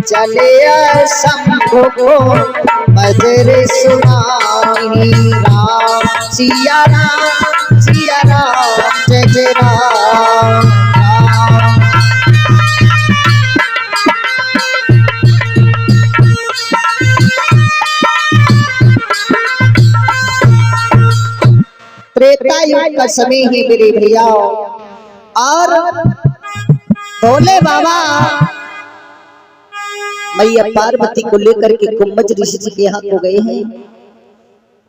चले शंभु को बजर सुनाई। राम सिया राम जय जय राम। त्रेता युग का समय ही मेरे भैया, और भोले बाबा मैया पार्वती को लेकर के कुंभज ऋषि जी के यहाँ को गए हैं।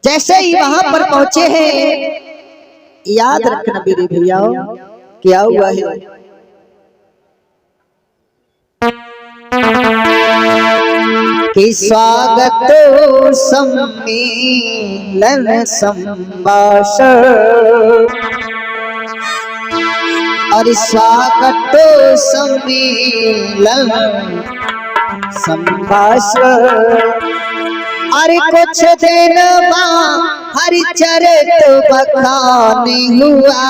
जैसे ही वहां पर पहुंचे हैं, याद रखना मेरे भैया क्या हुआ है। कि स्वागत सम्मेलन संभाषण, और स्वागत सम्मेलन संभाषण। अरे कुछ दिन हरिचरित बखान हुआ।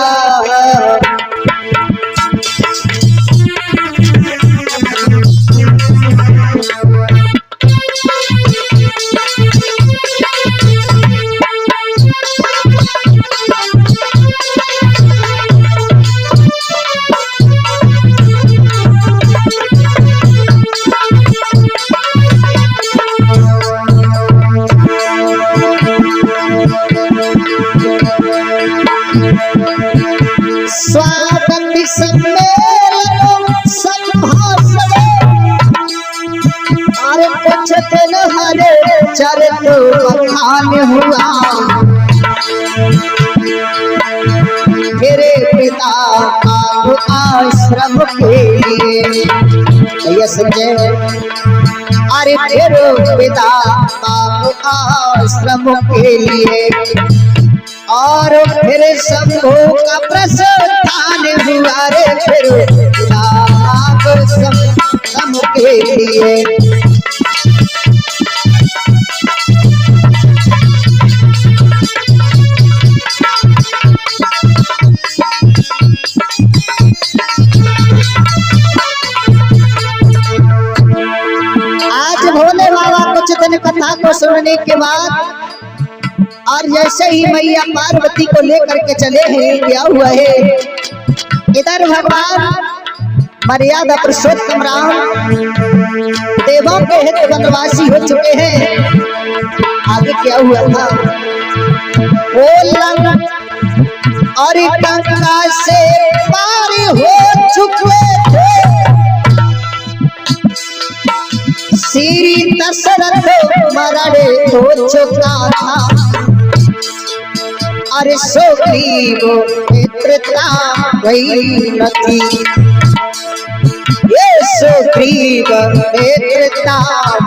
स्वागत सम्मेलन संभाषण, अरे कुछ दिन हरिचरित बखान हुआ। मेरे पिता का आश्रम के लिए संजय, अरे मेरे पिता का आश्रम के लिए, और फिर शंभु का प्रस्थान हुआ। रे फिर शंभु के लिए आज भोले बाबा कुछ दिन कथा को सुनने के बाद, और जैसे ही मैया पार्वती को लेकर के चले हैं, क्या हुआ है। इधर भगवान मर्यादा पुरुषोत्तम राम देवों के हित वनवासी हो चुके हैं। आगे क्या हुआ था। और गंगा से पार हो चुके थे श्री दशरथ, मरण हो चुका था। अरे सुग्रीव मित्रता भई न थी, ये सुग्रीव मित्रता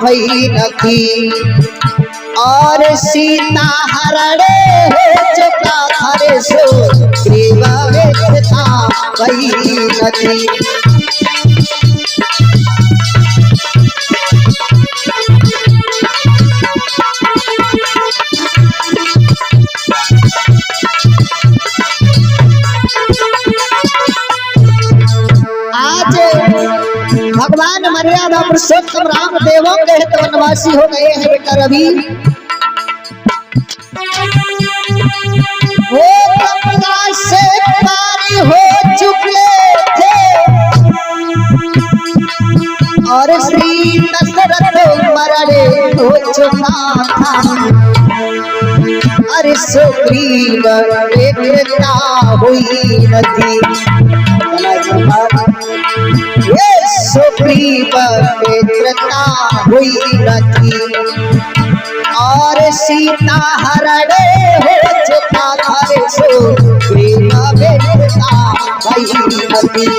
भई न थी। और सीता हरण हो चुका था, रे सुग्रीव मित्रता भई न थी। भगवान मर्यादा पुरुषोत्तम राम देवों के हित वनवासी हो गए हैं बेटा रवि। वो गंगा से पारी हो चुके थे, और श्री दशरथ मरणे हो चुका था। अरे सुग्रीव मित्रता हुई न थी, सुग्रीव मित्रता हुई न थी। और सीता हरण हो चुका था, रे सुग्रीव मित्रता हुई न थी।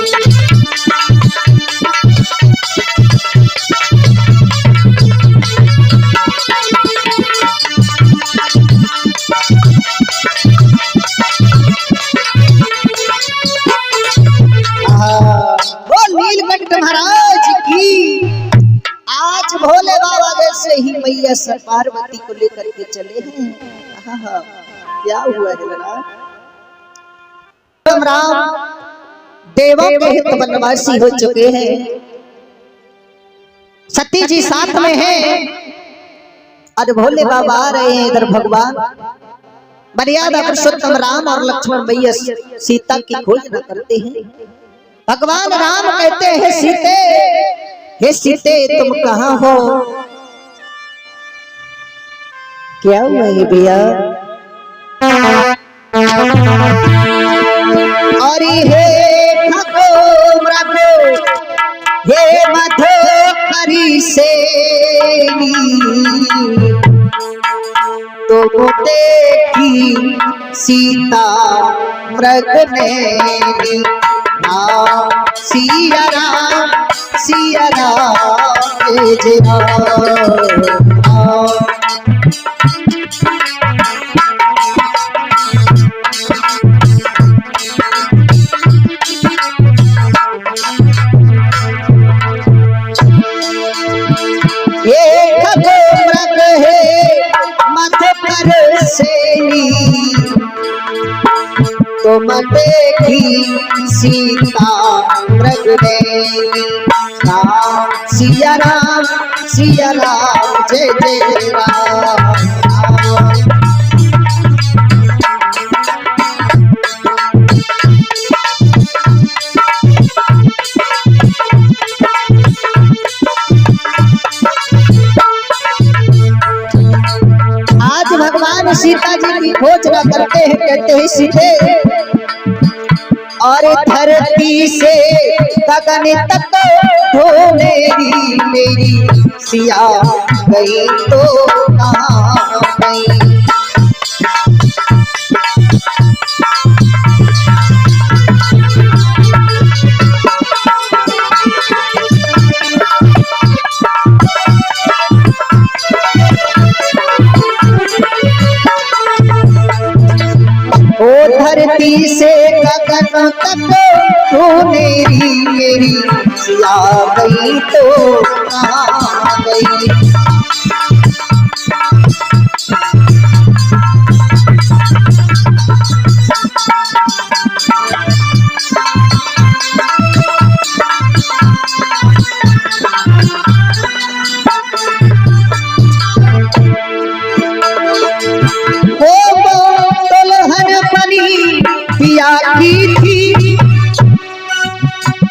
महाराज की आज भोले बाबा जैसे ही मैया सर पार्वती को लेकर के चले हैं। क्या हुआ है बना। राम देवों के हित वनवासी हो चुके हैं। सती जी साथ में हैं और भोले बाबा आ रहे हैं। इधर भगवान मर्यादा पुरुषोत्तम राम और लक्ष्मण भैया सीता की खोज न करते हैं। भगवान राम कहते हैं सीते, हे सीते तुम कहाँ हो? क्या हुआ है भैया? और हे हे मधोकरी से तो देखी सीता मृग ने सिया राम जय राम। तुम देखी सीता मृग ने सिया राम जय जय राम। आज भगवान सीता जी की खोज न करते हैं, कहते हैं सीधे और धरती से गगन तक हो मेरी सिया गई तो कहाँ गई? धरती से गगन तक तो मेरी सिया गई तो कहाँ गई?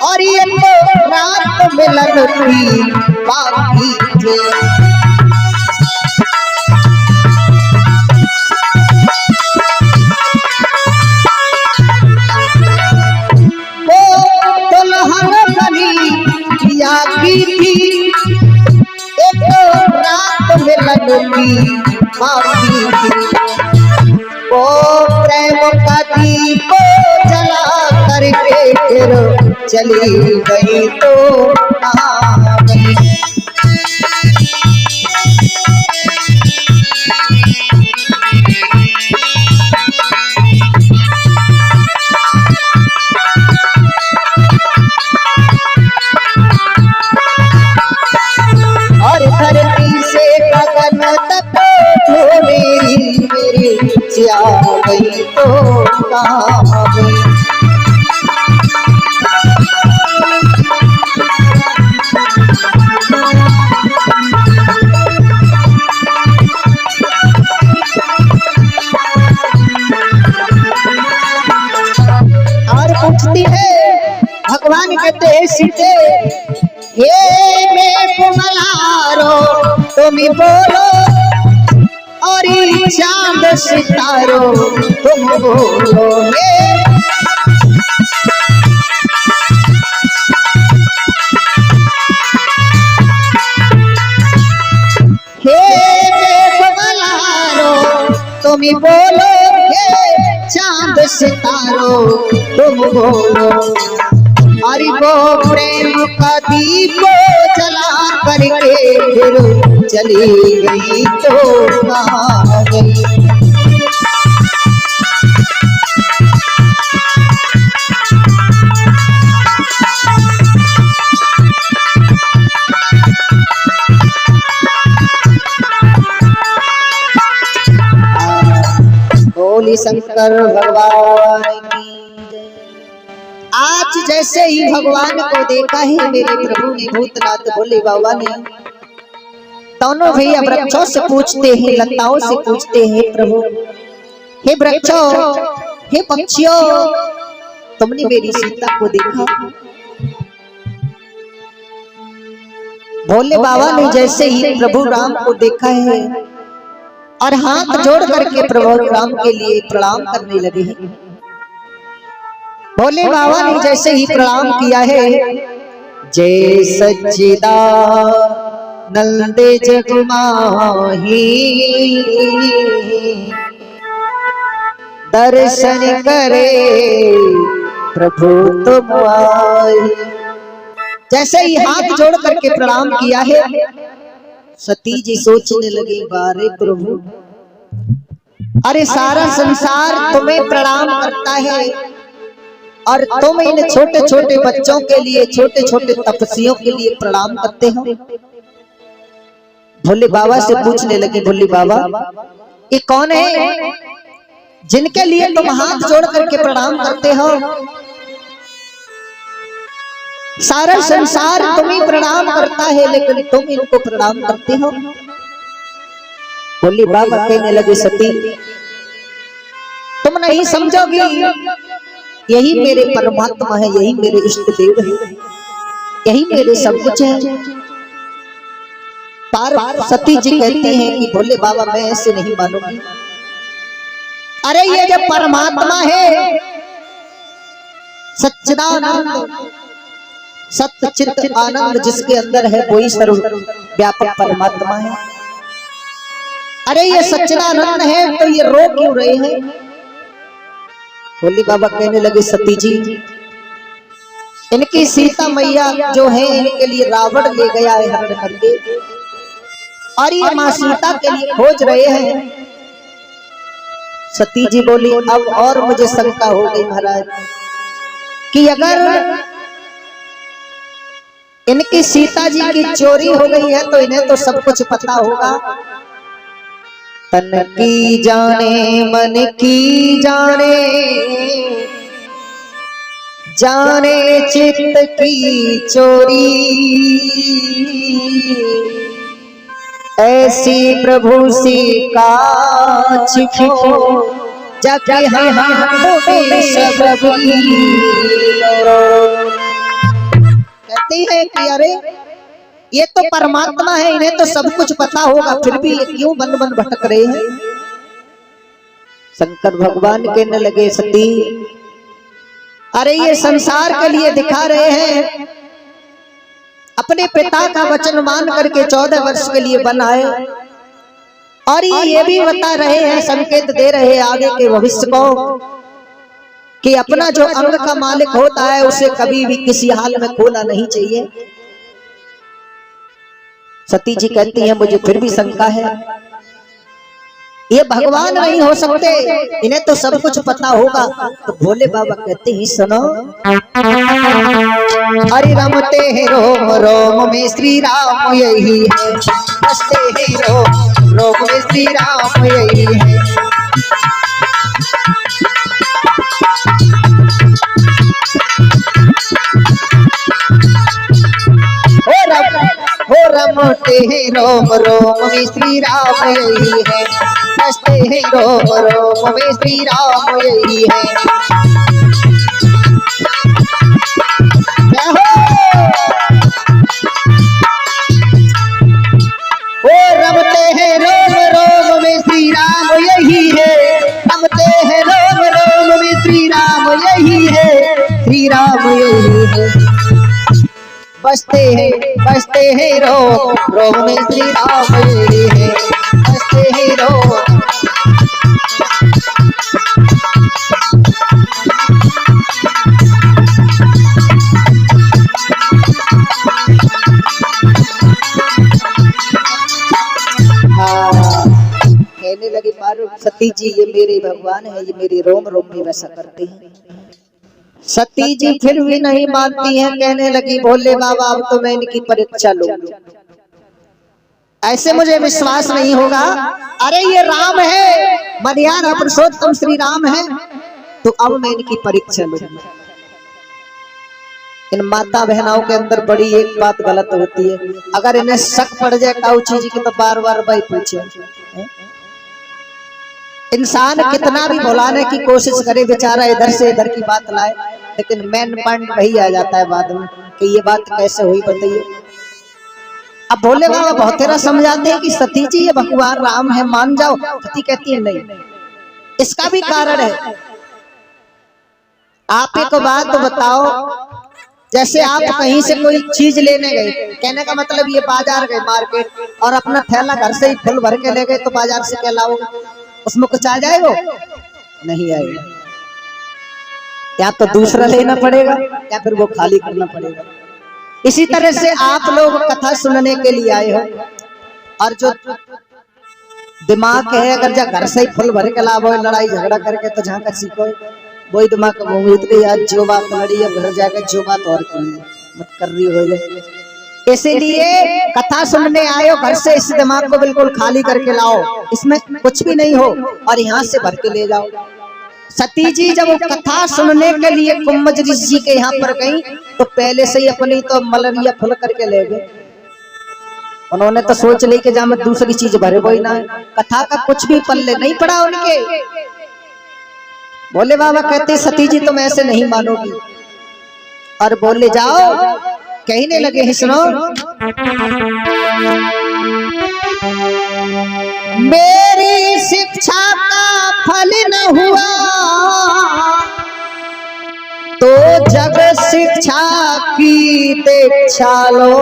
और ये तो रात मिलन की बाकी थी। वो दुल्हन बनी पिया की थी, एक रात मिलन की बाकी थी। वो प्रेम का दीप जला करके फिर चली गई तो कहाँ गई? और धरती से गगन तक तो मेरी सिया गई तो कहाँ गई? पूछती है भगवान कहते हैं सीते, हे मैं कुमलारो तुम बोलो और चांद सितारो तुम बोलो। हे मैं कुमलारो तुम बोलो, चांद सितारो तुम बोलो। हरि को प्रेम का दीप जला करके फिर चली गई तो कहाँ गई? बोली शंकर भगवान की जय। आज जैसे ही भगवान को देखा है मेरे प्रभु ने, भूतनाथ भोले बाबा ने, दोनों भैया वृक्षों से पूछते हैं, लताओं से पूछते हैं, प्रभु हे वृक्षों, हे पक्षियों, तुमने मेरी सीता को देखा? भोले बाबा ने जैसे ही प्रभु राम को देखा है और हाथ जोड़ करके प्रभु राम के लिए प्रणाम करने लगे हैं। भोले बाबा ने जैसे ही प्रणाम किया है, जय सच्चिदानंद जग माही, दर्शन करे प्रभु तुम आए। जैसे ही हाथ जोड़ करके प्रणाम किया है, सती जी सोचने लगी, बारे प्रभु, अरे सारा संसार तुम्हें प्रणाम करता है और तुम इन छोटे छोटे बच्चों के लिए, छोटे छोटे तपस्वियों के लिए प्रणाम करते हो। भोले बाबा से पूछने लगे, भोले बाबा ये कौन है जिनके लिए तुम हाथ जोड़ करके प्रणाम करते हो? सारा संसार तुम्हें प्रणाम करता है लेकिन तुम इनको प्रणाम करते हो। भोले बाबा कहने लगे, सती तुम नहीं समझोगी, यही मेरे परमात्मा है, यही मेरे इष्ट देव है, यही मेरे सब कुछ है। सती जी कहती हैं कि भोले बाबा मैं ऐसे नहीं मानूंगी। अरे ये जब परमात्मा है, सच्चिदानंद सत्य चित्त आनंद जिसके अंदर है, वही सर्व व्यापक परमात्मा है। अरे ये सच्चिदानंद है तो ये रो क्यों रहे हैं? भोले बाबा कहने लगे, सती जी इनकी सीता मैया जो है, इनके लिए रावण ले गया है हरण करके, और ये माँ सीता के लिए खोज रहे हैं। सती जी बोली, अब और मुझे शंका हो गई महाराज कि अगर इनकी सीता जी की चोरी हो गई है तो इन्हें तो सब कुछ पता होगा। तन की जाने मन की जाने, जाने चित्त की चोरी, ऐसी प्रभु सी काछ को जाके हम सब कहती है कि अरे ये तो परमात्मा है, इन्हें तो सब कुछ पता होगा, फिर भी ये क्यों बन बन भटक रहे हैं? शंकर भगवान कहने लगे, सती अरे ये संसार के लिए दिखा रहे हैं, अपने पिता का वचन मान करके 14 वर्ष के लिए बनाए, और ये भी बता रहे हैं, संकेत दे रहे हैं आगे के भविष्य को कि अपना जो अंग का मालिक होता है उसे कभी भी किसी हाल में खोना नहीं चाहिए। सती जी कहती हैं, मुझे फिर भी शंका है, ये भगवान नहीं हो सकते, इन्हें तो सब कुछ पता होगा। तो भोले बाबा कहते हैं, सुनो, हरि रमते हैं रोम रोम में श्री राम यही है, हंसते हैं रोम रोम में श्री राम यही है। हो रमते हैं रोम रोम में श्री राम यही है, हंसते हैं रोम रोम में श्री राम यही है। हो रमते हैं रोम रोम में श्री राम यही है, रमते हैं रोम रोम में श्री राम यही है, श्री राम यही है। बसते हैं रोम में श्री राम यही है, बसते हैं रोम। कहने लगी पार्वती जी, ये मेरे भगवान है, ये मेरे रोम रोम में वैसा करते हैं। सती जी फिर भी नहीं मानती हैं, कहने लगी, भोले बाबा अब तो मैं इनकी परीक्षा लूंगी, ऐसे मुझे विश्वास नहीं होगा। अरे ये राम है, मनिहार पुरुषोत्तम श्री राम है, तो अब मैं इनकी परीक्षा लूंगी। इन माता बहनाओं के अंदर बड़ी एक बात गलत होती है, अगर इन्हें शक पड़ जाए काऊ चीज की तो बार बार भाई पूछे। इंसान कितना भी भुलाने की कोशिश करे, बेचारा इधर से इधर की बात लाए, लेकिन मेन पॉइंट वही आ जाता है बाद में कि ये बात कैसे हुई बताइए। अब भोले बाबा बहुत तेरा समझाते हैं कि सती जी ये भगवान राम है, मान जाओ। सती कहती है नहीं, इसका भी कारण है। आप एक बात तो बताओ, जैसे आप कहीं से कोई चीज लेने गए, कहने का मतलब ये बाजार गए मार्केट और अपना थैला घर से ही फुल भर के ले गए, तो बाजार से क्या लाओगे? उसमें कुछ आ जाएगा? नहीं आएगा। या तो दूसरा लेना पड़ेगा या फिर वो खाली करना पड़ेगा। इसी तरह से आप लोग कथा सुनने के लिए आए हो, और जो दिमाग है अगर जा घर से ही फुल भर के लाओ, लड़ाई झगड़ा करके, तो जहाँ का सीखो वही दिमाग का यार जो बात लड़ी है घर जाकर जो बात और मत कर रही हो जाए। इसीलिए कथा सुनने आयो घर से, इस दिमाग को बिल्कुल खाली करके लाओ, इसमें कुछ भी नहीं हो, और यहाँ से भर के ले जाओ। सती जी जब वो कथा सुनने के लिए कुंभज ऋषि जी के यहाँ पर गई, तो पहले से ही अपनी तो मलरिया फुल करके ले गए। उन्होंने तो सोच ली कि जहाँ मैं दूसरी चीज भरे कोई ना, कथा का कुछ भी पल्ले नहीं पड़ा उनके। बोले बाबा कहते सती जी तुम ऐसे नहीं मानोगी, और बोले जाओ। कहने लगे हैं सुनो, मेरी शिक्षा का फल न हुआ तो जग शिक्षा की दीक्षा लो,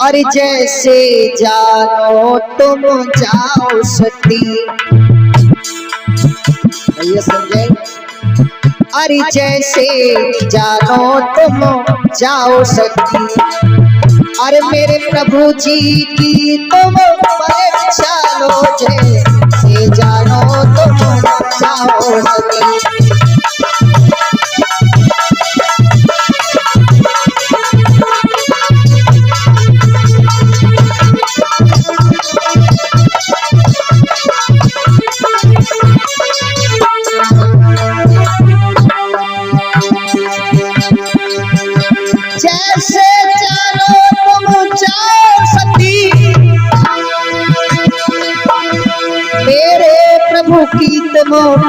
और जैसे जानो तुम जाओ सती। ये समझे? अरे जैसे जानो तुम जाओ सती, अरे मेरे प्रभु जी की तुम परीक्षा लो, जैसे जानो तुम जाओ सती।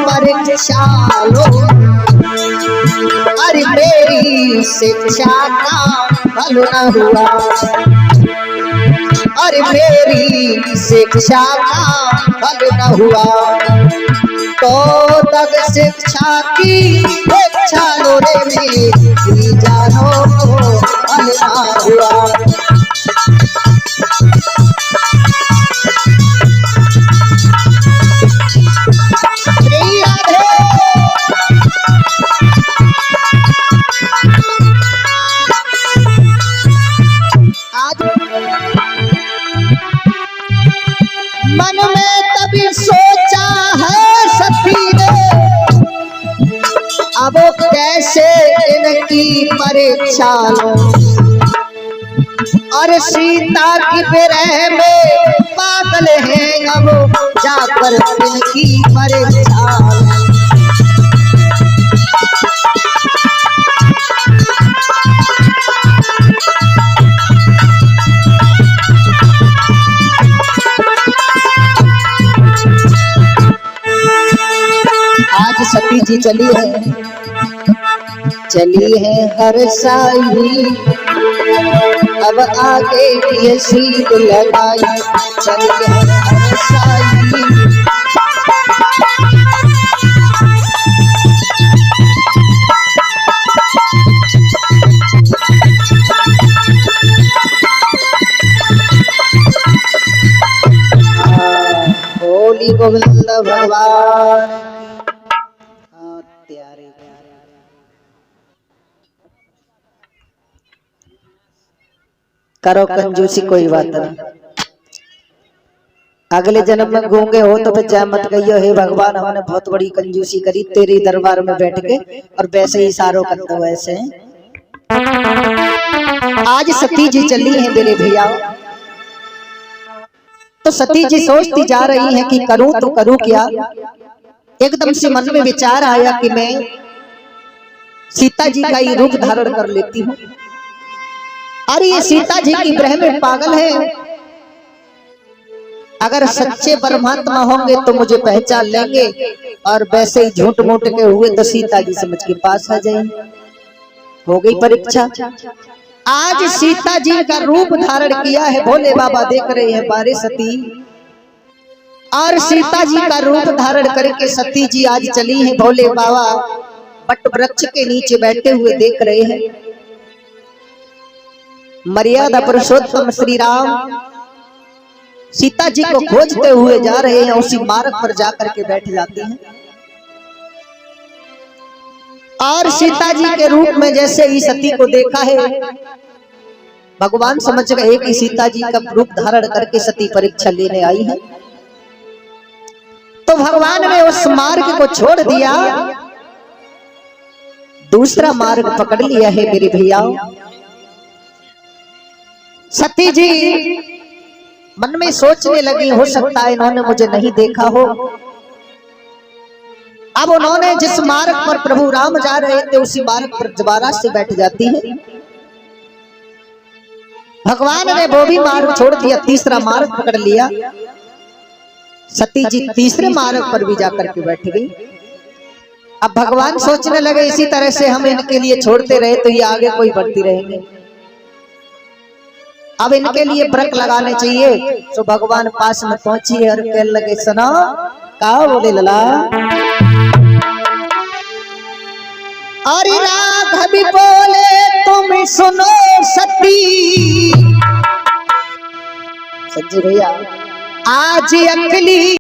परीक्षा लो, अरे मेरी शिक्षा का फल न हुआ, अरे मेरी शिक्षा का फल न हुआ, तो तब शिक्षा की इच्छा लो रे मेरी, जानो फल न हुआ। मन में तभी सोचा है सती ने, अब कैसे इनकी परीक्षा लो, और सीता की विरह में पागल है, अब जाकर इनकी परीक्षा लो। आज सती जी चली है हर साई, अब आगे ये सीध लगाई, चली है हर साई। होली गोविंद भगवान करो कंजूसी, कोई बात नहीं। अगले जन्म में गूंगे हो तो फिर चाहे मत कहियो हे भगवान हमने बहुत बड़ी कंजूसी करी तेरे दरबार में बैठ के, और वैसे ही इशारों करते वैसे। आज सती जी चली है मेरे भैया, तो सती जी सोचती जा रही है कि करूं तो करूं क्या। एकदम से मन में विचार आया कि मैं सीता जी का ये रूप धारण कर लेती हूँ। अरे ये सीता जी की ब्राह्मण पागल है, अगर सच्चे परमात्मा होंगे तो मुझे पहचान लेंगे, और वैसे ही झूठ मूठ के हुए तो सीता जी समझ के पास आ जाएंगे। हो गई परीक्षा। आज सीता जी का रूप धारण किया है, भोले बाबा देख रहे हैं बारे सती, और सीता जी का रूप धारण करके सती जी आज चली हैं। भोले बाबा बट वृक्ष के नीचे बैठे हुए देख रहे हैं। मर्यादा पुरुषोत्तम श्री राम सीता जी को खोजते हुए जा रहे हैं, उसी मार्ग पर जाकर के बैठ जाते हैं। और सीता जी के रूप में जैसे ही सती को देखा है, भगवान समझ गए कि सीता जी का रूप धारण करके सती परीक्षा लेने आई है। तो भगवान ने उस मार्ग को छोड़ दिया, दूसरा मार्ग पकड़ लिया है मेरे भैया। सती जी मन में सोचने लगी, हो सकता है इन्होंने मुझे नहीं देखा हो। अब उन्होंने जिस मार्ग पर प्रभु राम जा रहे थे उसी मार्ग पर दोबारा से बैठ जाती है। भगवान ने वो भी मार्ग छोड़ दिया, तीसरा मार्ग पकड़ लिया। सती जी तीसरे मार्ग पर भी जाकर के बैठ गई। अब भगवान सोचने लगे इसी तरह से हम इनके लिए छोड़ते रहे तो ये आगे कोई बढ़ती रहेंगे, अब इनके लिए ब्रेक लगाने चाहिए। तो भगवान पास में पहुंची और कहने लगे, सुनो का बोले लला, अरे राघव बोले तुम सुनो सती। संजय भैया आज अकली